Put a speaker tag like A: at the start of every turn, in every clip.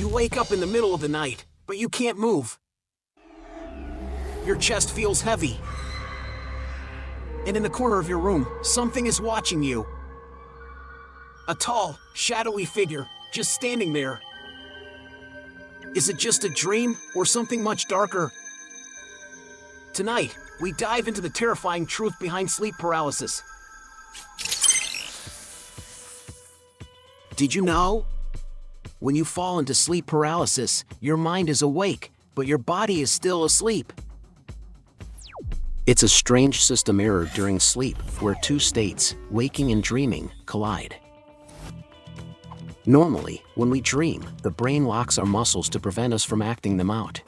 A: You wake up in the middle of the night, but you can't move. Your chest feels heavy. And in the corner of your room, something is watching you. A tall, shadowy figure, just standing there. Is it just a dream, or something much darker? Tonight, we dive into the terrifying truth behind sleep paralysis. Did you know? When you fall into sleep paralysis, your mind is awake, but your body is still asleep. It's a strange system error during sleep, where two states, waking and dreaming, collide. Normally, when we dream, the brain locks our muscles to prevent us from acting them out.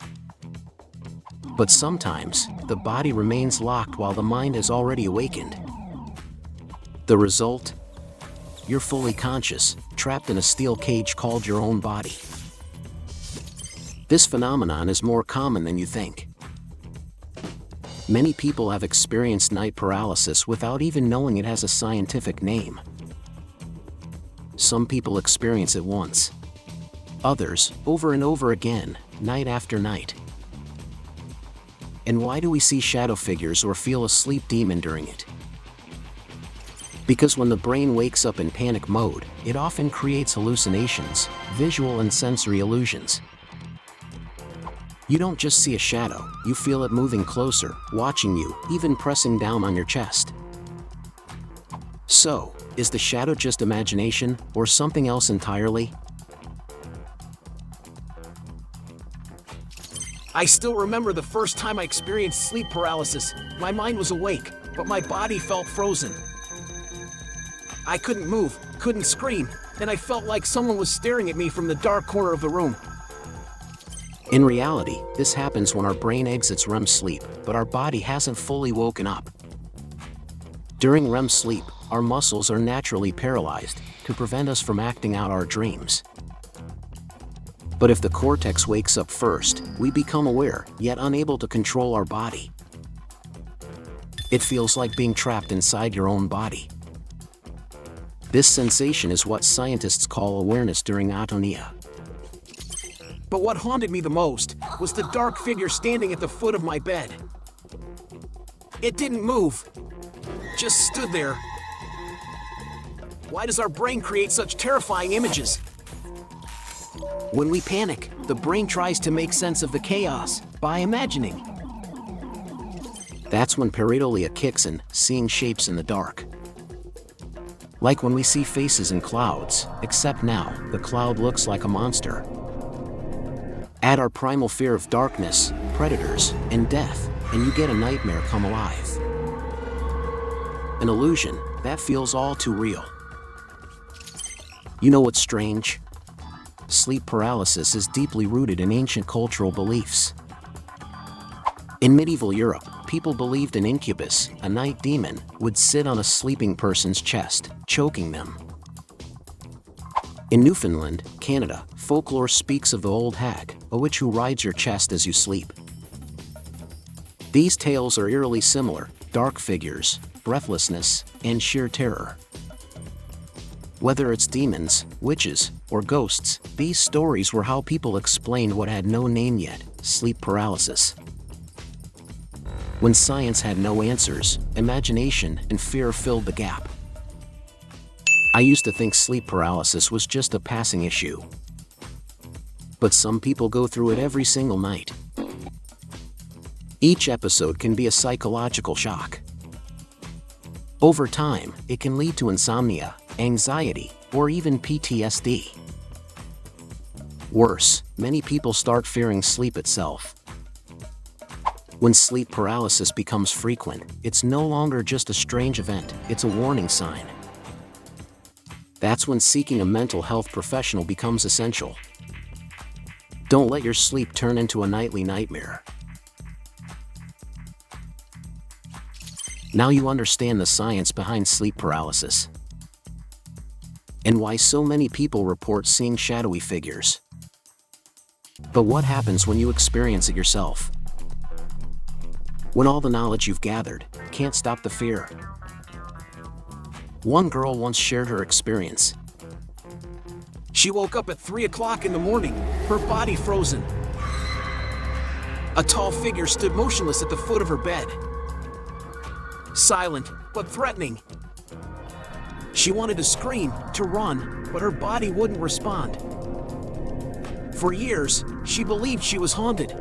A: But sometimes, the body remains locked while the mind has already awakened. The result? You're fully conscious, trapped in a steel cage called your own body. This phenomenon is more common than you think. Many people have experienced night paralysis without even knowing it has a scientific name. Some people experience it once. Others, over and over again, night after night. And why do we see shadow figures or feel a sleep demon during it? Because when the brain wakes up in panic mode, it often creates hallucinations, visual and sensory illusions. You don't just see a shadow, you feel it moving closer, watching you, even pressing down on your chest. So, is the shadow just imagination, or something else entirely? I still remember the first time I experienced sleep paralysis. My mind was awake, but my body felt frozen. I couldn't move, couldn't scream, and I felt like someone was staring at me from the dark corner of the room. In reality, this happens when our brain exits REM sleep, but our body hasn't fully woken up. During REM sleep, our muscles are naturally paralyzed to prevent us from acting out our dreams. But if the cortex wakes up first, we become aware, yet unable to control our body. It feels like being trapped inside your own body. This sensation is what scientists call awareness during atonia. But what haunted me the most was the dark figure standing at the foot of my bed. It didn't move, just stood there. Why does our brain create such terrifying images? When we panic, the brain tries to make sense of the chaos by imagining. That's when pareidolia kicks in, seeing shapes in the dark. Like when we see faces in clouds, except now, the cloud looks like a monster. Add our primal fear of darkness, predators, and death, and you get a nightmare come alive. An illusion that feels all too real. You know what's strange? Sleep paralysis is deeply rooted in ancient cultural beliefs. In medieval Europe, people believed an incubus, a night demon, would sit on a sleeping person's chest, choking them. In Newfoundland, Canada, folklore speaks of the old hag, a witch who rides your chest as you sleep. These tales are eerily similar: dark figures, breathlessness, and sheer terror. Whether it's demons, witches, or ghosts, these stories were how people explained what had no name yet: sleep paralysis. When science had no answers, imagination and fear filled the gap. I used to think sleep paralysis was just a passing issue. But some people go through it every single night. Each episode can be a psychological shock. Over time, it can lead to insomnia, anxiety, or even PTSD. Worse, many people start fearing sleep itself. When sleep paralysis becomes frequent, it's no longer just a strange event, it's a warning sign. That's when seeking a mental health professional becomes essential. Don't let your sleep turn into a nightly nightmare. Now you understand the science behind sleep paralysis and why so many people report seeing shadowy figures. But what happens when you experience it yourself? When all the knowledge you've gathered can't stop the fear? One girl once shared her experience. She woke up at 3 o'clock in the morning, her body frozen. A tall figure stood motionless at the foot of her bed. Silent, but threatening. She wanted to scream, to run, but her body wouldn't respond. For years, she believed she was haunted.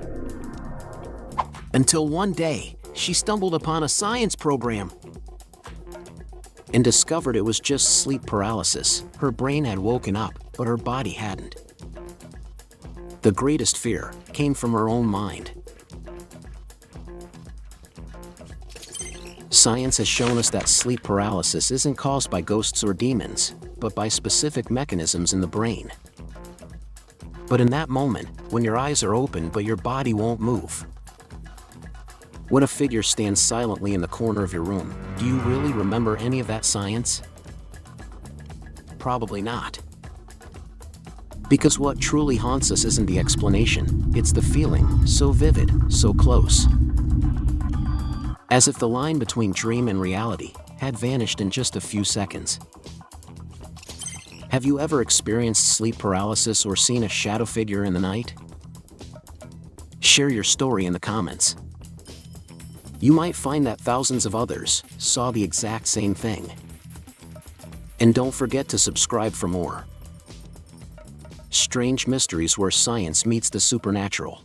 A: Until one day, she stumbled upon a science program and discovered it was just sleep paralysis. Her brain had woken up, but her body hadn't. The greatest fear came from her own mind. Science has shown us that sleep paralysis isn't caused by ghosts or demons, but by specific mechanisms in the brain. But in that moment, when your eyes are open but your body won't move, when a figure stands silently in the corner of your room, do you really remember any of that science? Probably not. Because what truly haunts us isn't the explanation, it's the feeling, so vivid, so close. As if the line between dream and reality had vanished in just a few seconds. Have you ever experienced sleep paralysis or seen a shadow figure in the night? Share your story in the comments. You might find that thousands of others saw the exact same thing. And don't forget to subscribe for more strange mysteries where science meets the supernatural.